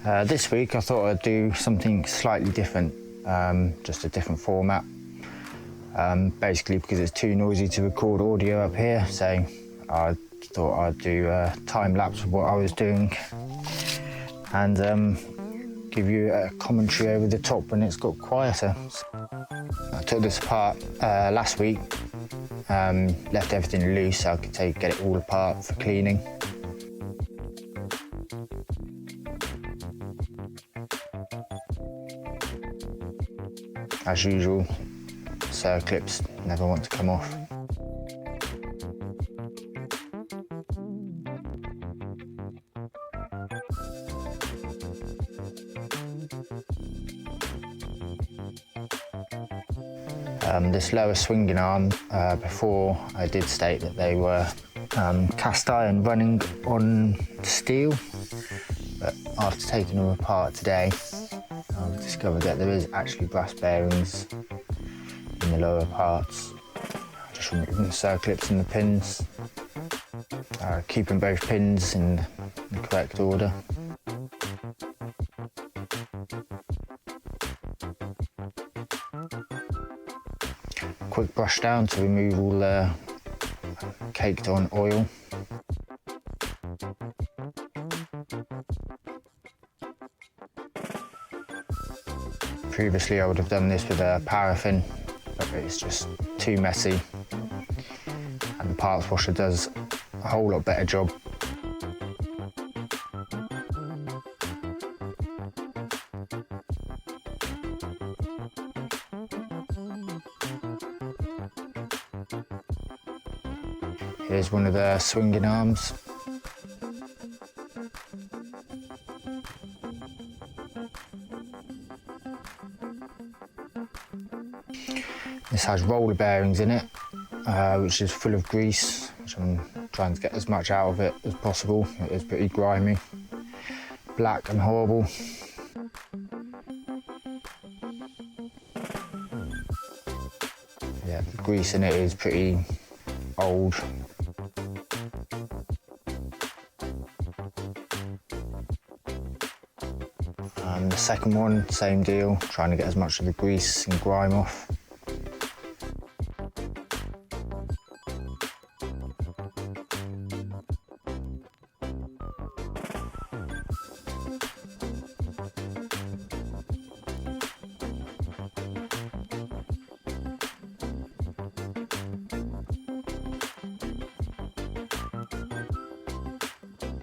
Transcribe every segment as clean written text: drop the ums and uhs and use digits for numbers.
This week I thought I'd do something slightly different, just a different format. Basically because it's too noisy to record audio up here, so I thought I'd do a time lapse of what I was doing and give you a commentary over the top when it's got quieter. I took this apart last week, left everything loose so I could get it all apart for cleaning. As usual, circlips never want to come off. This lower swinging arm, before I did state that they were cast iron running on steel, but after taking them apart today, I've discovered that there is actually brass bearings in the lower parts. Just removing the circlips and the pins, keeping both pins in the correct order. Quick brush down to remove all the caked on oil. Previously I would have done this with a paraffin, but it's just too messy, and the parts washer does a whole lot better job. Here's one of the swinging arms. This has roller bearings in it, which is full of grease, which I'm trying to get as much out of it as possible. It is pretty grimy, black and horrible. Yeah, the grease in it is pretty old. And the second one, same deal, trying to get as much of the grease and grime off.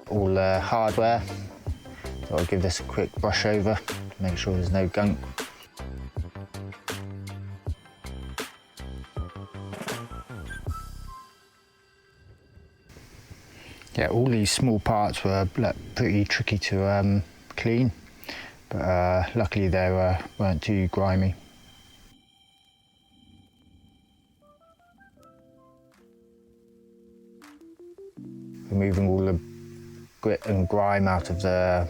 All the hardware, so I'll give this a quick brush over to make sure there's no gunk. Yeah, all these small parts were pretty tricky to clean, but luckily they weren't too grimy. Removing all the grit and grime out of the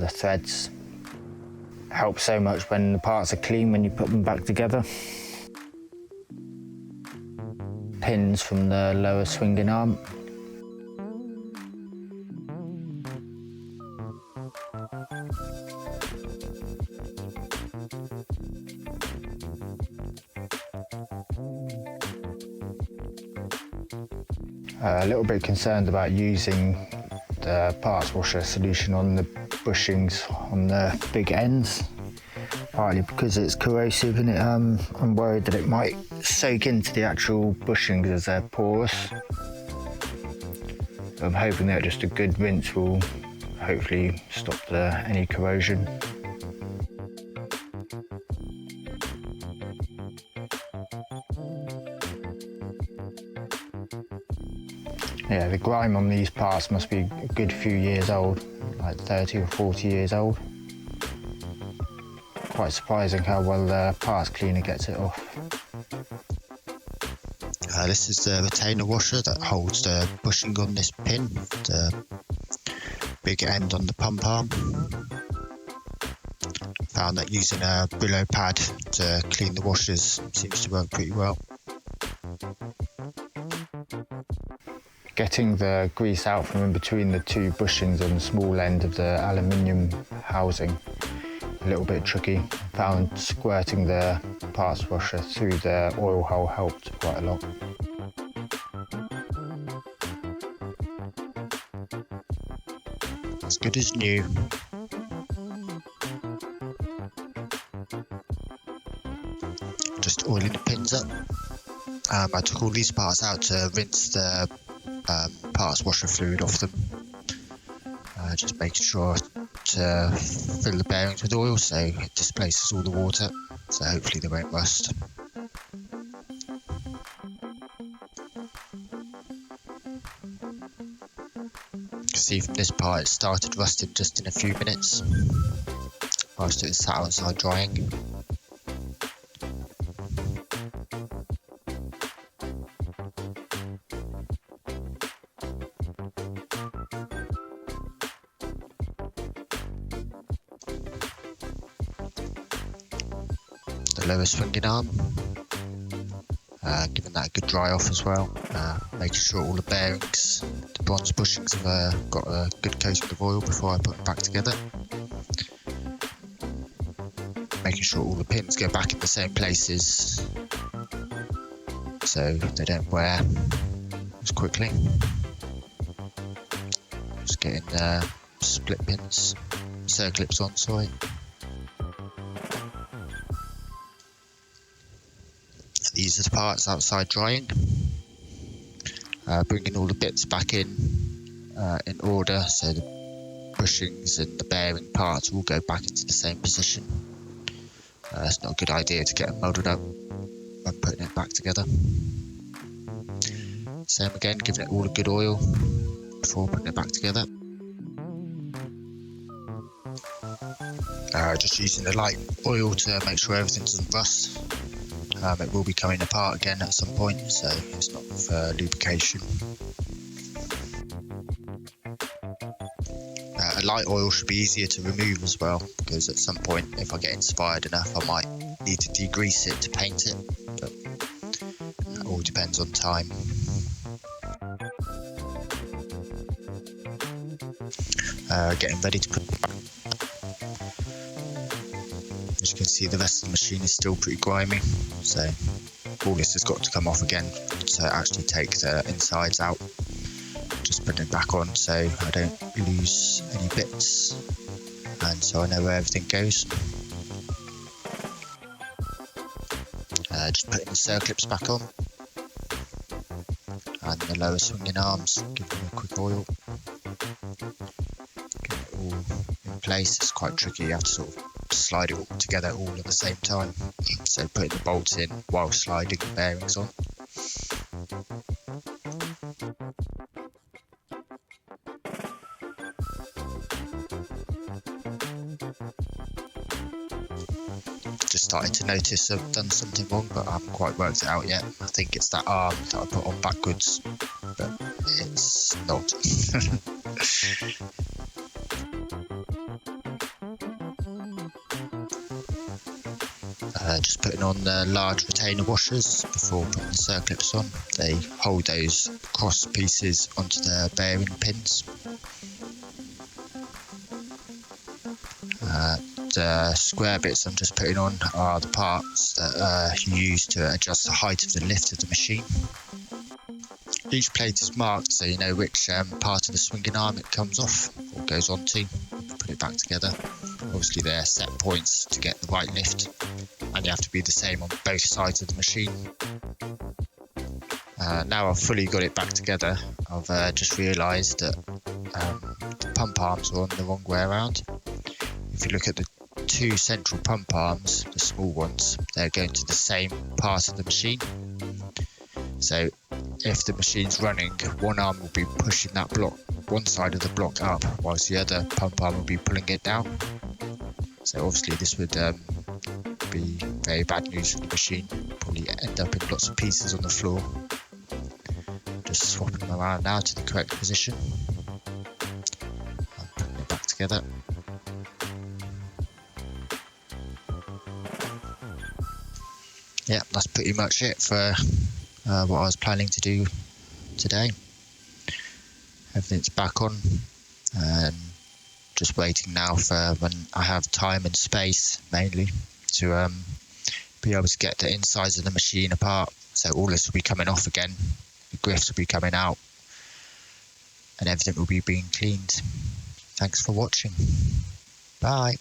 threads helps so much when the parts are clean when you put them back together. Pins from the lower swinging arm. A little bit concerned about using the parts washer solution on the bushings on the big ends, partly because it's corrosive and I'm worried that it might soak into the actual bushings as they're porous. I'm hoping that just a good rinse will hopefully stop any corrosion. Yeah, the grime on these parts must be a good few years old, like 30 or 40 years old. Quite surprising how well the parts cleaner gets it off. This is the retainer washer that holds the bushing on this pin, the big end on the pump arm. Found that using a Brillo pad to clean the washers seems to work pretty well. getting the grease out from in between the two bushings on the small end of the aluminium housing, a little bit tricky. Found squirting the parts washer through the oil hole helped quite a lot. As good as new. Just oiling the pins up. I took all these parts out to rinse the parts washer fluid off them. Just making sure to fill the bearings with oil so it displaces all the water, so hopefully they won't rust. You can see from this part it started rusting just in a few minutes whilst it was sat outside drying. The lower swinging arm, giving that a good dry off as well, making sure all the bearings, the bronze bushings have got a good coating of oil before I put them back together. Making sure all the pins go back in the same places so they don't wear as quickly. Just getting split pins, circlips on, sorry. These are the parts outside drying. Bringing all the bits back in order so the bushings and the bearing parts all go back into the same position. It's not a good idea to get them muddled up when putting it back together. Same again, giving it all a good oil before putting it back together. Just using the light oil to make sure everything doesn't rust. It will be coming apart again at some point, so it's not for lubrication. A light oil should be easier to remove as well, because at some point, if I get inspired enough, I might need to degrease it to paint it, but that all depends on time. Getting ready to put it back. As you can see, the rest of the machine is still pretty grimy, so all this has got to come off again to actually take the insides out. Just putting it back on so I don't lose any bits and so I know where everything goes. Just putting the circlips back on and the lower swinging arms, giving them a quick oil. Get it all in place. It's quite tricky, you have to sort of slide it all together all at the same time, so putting the bolts in while sliding the bearings on. Just starting to notice I've done something wrong, but I haven't quite worked it out yet. I think it's that arm that I put on backwards, but it's not. Just putting on the large retainer washers before putting the circlips on. They hold those cross pieces onto the bearing pins. The square bits I'm just putting on are the parts that you use to adjust the height of the lift of the machine. Each plate is marked so you know which part of the swinging arm it comes off or goes onto. Put it back together. Obviously they're set points to get the right lift, and you have to be the same on both sides of the machine. Now I've fully got it back together, I've just realised that the pump arms are on the wrong way around. If you look at the two central pump arms, the small ones, they're going to the same part of the machine. So if the machine's running, one arm will be pushing that block, one side of the block up, whilst the other pump arm will be pulling it down. So obviously this would be very bad news for the machine, probably end up in lots of pieces on the floor. Just swapping them around now to the correct position and putting it back together. Yeah, that's pretty much it for what I was planning to do today. everything's back on, and just waiting now for when I have time and space, mainly, to be able to get the insides of the machine apart. So all this will be coming off again, the griffs will be coming out, and everything will be being cleaned. Thanks for watching. Bye.